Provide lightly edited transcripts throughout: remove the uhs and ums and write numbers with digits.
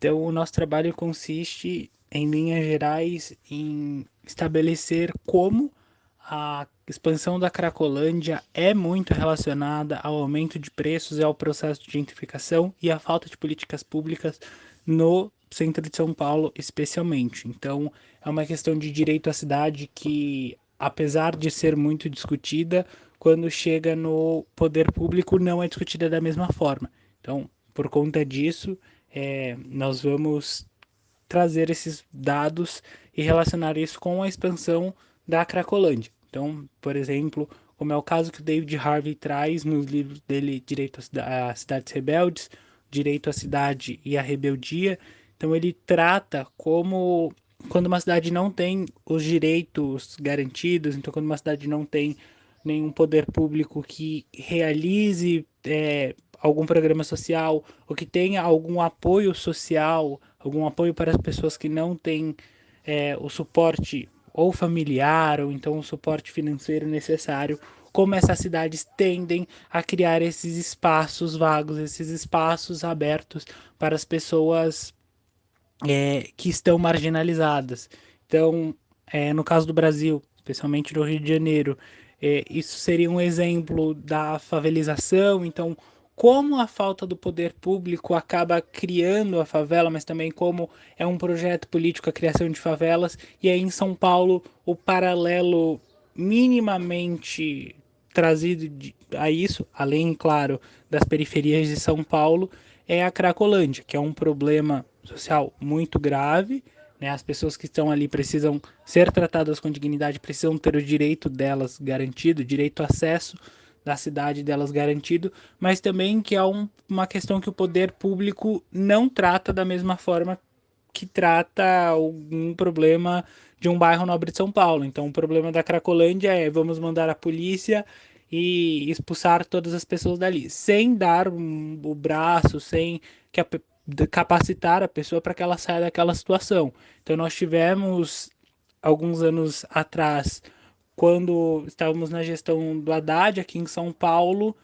Então, o nosso trabalho consiste, em linhas gerais, em estabelecer como a expansão da Cracolândia é muito relacionada ao aumento de preços e ao processo de gentrificação e à falta de políticas públicas no centro de São Paulo, especialmente. Então, é uma questão de direito à cidade que, apesar de ser muito discutida, quando chega no poder público não é discutida da mesma forma. Então, por conta disso, nós vamos trazer esses dados e relacionar isso com a expansão da Cracolândia. Então, por exemplo, como é o caso que o David Harvey traz nos livros dele Direito às Cidades Rebeldes, Direito à Cidade e à Rebeldia. Então, ele trata como quando uma cidade não tem os direitos garantidos, então quando uma cidade não tem nenhum poder público que realize algum programa social ou que tenha algum apoio social, algum apoio para as pessoas que não têm o suporte ou familiar ou então o suporte financeiro necessário, como essas cidades tendem a criar esses espaços vagos, esses espaços abertos para as pessoas que estão marginalizadas. Então, no caso do Brasil, especialmente no Rio de Janeiro, isso seria um exemplo da favelização. Então, como a falta do poder público acaba criando a favela, mas também como é um projeto político a criação de favelas. E aí em São Paulo, o paralelo minimamente trazido a isso, além, claro, das periferias de São Paulo, é a Cracolândia, que é um problema social muito grave, né? As pessoas que estão ali precisam ser tratadas com dignidade, precisam ter o direito delas garantido, o direito ao acesso da cidade delas garantido, mas também que é uma questão que o poder público não trata da mesma forma que trata algum problema de um bairro nobre de São Paulo. Então, o problema da Cracolândia é vamos mandar a polícia e expulsar todas as pessoas dali, sem dar o braço, sem que capacitar a pessoa para que ela saia daquela situação. Então, nós tivemos alguns anos atrás, quando estávamos na gestão do Haddad aqui em São Paulo,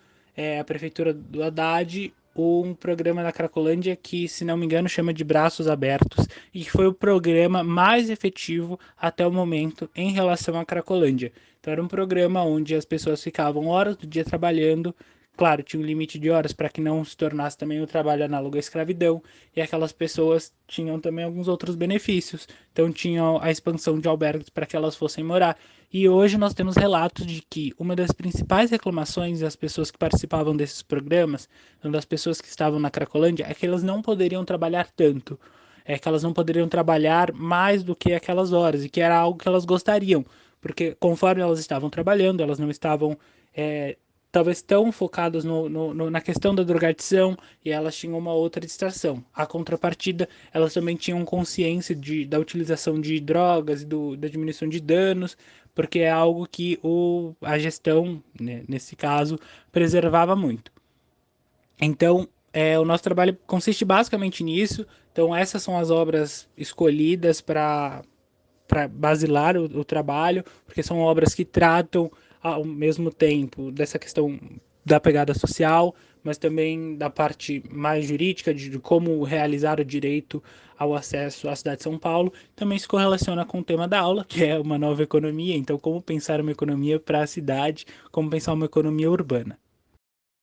a prefeitura do Haddad, um programa da Cracolândia que, se não me engano, chama de Braços Abertos, e que foi o programa mais efetivo até o momento em relação à Cracolândia. Então era um programa onde as pessoas ficavam horas do dia trabalhando, claro, tinha um limite de horas para que não se tornasse também o trabalho análogo à escravidão, e aquelas pessoas tinham também alguns outros benefícios. Então tinham a expansão de albergues para que elas fossem morar. E hoje nós temos relatos de que uma das principais reclamações das pessoas que participavam desses programas, das pessoas que estavam na Cracolândia, é que elas não poderiam trabalhar tanto. É que elas não poderiam trabalhar mais do que aquelas horas, e que era algo que elas gostariam, porque conforme elas estavam trabalhando, elas não estavam talvez tão focadas na questão da drogadição, e elas tinham uma outra distração. A contrapartida, elas também tinham consciência da utilização de drogas e da diminuição de danos, porque é algo que a gestão, né, nesse caso, preservava muito. Então, o nosso trabalho consiste basicamente nisso. Então, essas são as obras escolhidas para basilar o trabalho, porque são obras que tratam ao mesmo tempo dessa questão da pegada social, mas também da parte mais jurídica de como realizar o direito ao acesso à cidade de São Paulo. Também se correlaciona com o tema da aula, que é uma nova economia. Então, como pensar uma economia para a cidade, como pensar uma economia urbana.